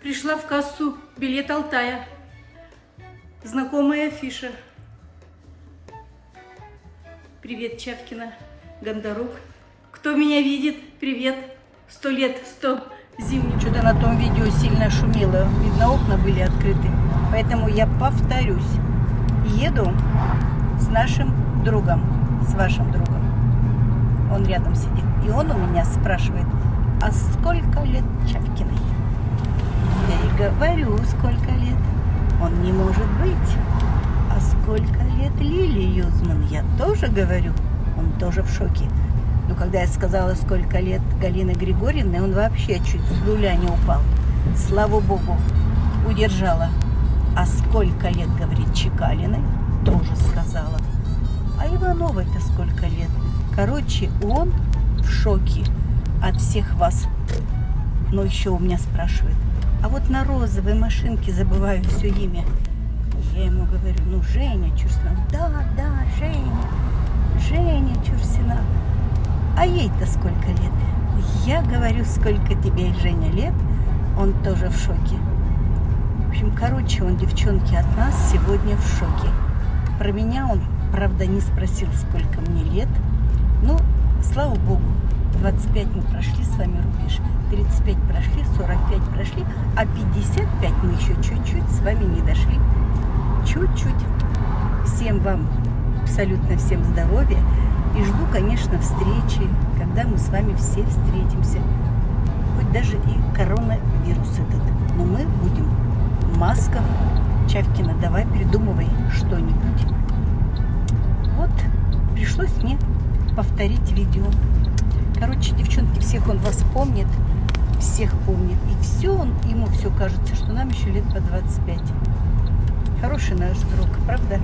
Пришла в кассу, билет Алтая. Знакомая афиша. Привет, Чавкина, Гондарук. Кто меня видит? Привет. 100 лет, 100 зимних. Что-то на том видео сильно шумело. Видно, окна были открыты. Поэтому я повторюсь. Еду с нашим другом, с вашим другом. Он рядом сидит. И он у меня спрашивает, а сколько лет Чавкиной? Я и говорю, сколько лет. Он не может быть. А сколько лет Лилии Юзман? Я тоже говорю. Он тоже в шоке. Но когда я сказала, сколько лет Галины Григорьевны, он вообще чуть с руля не упал. Слава Богу, удержала. А сколько лет, говорит, Чекалиной? Тоже сказала. А Ивановой-то сколько лет? Короче, он в шоке от всех вас. Но еще у меня спрашивает, а вот на розовой машинке забываю все имя. Я ему говорю, ну, Женя Чурсина. Да, Женя Чурсина. А ей-то сколько лет? Я говорю, сколько тебе, Женя, лет? Он тоже в шоке. В общем, короче, он, девчонки, от нас сегодня в шоке. Про меня он, правда, не спросил, сколько мне лет. Ну, слава богу, 25 мы прошли с вами рубеж, 35 прошли, 45 прошли, а 55 мы еще чуть-чуть с вами не дошли. Чуть-чуть. Всем вам, абсолютно всем здоровья. И жду, конечно, встречи, когда мы с вами все встретимся. Хоть даже и коронавирус этот. Но мы будем в масках. Чавкина, давай придумывай что-нибудь. Вот, пришлось мне повторить видео. Короче, девчонки, всех он вас помнит, всех помнит. И все ему все кажется, что нам еще лет по 25. Хороший наш друг, правда?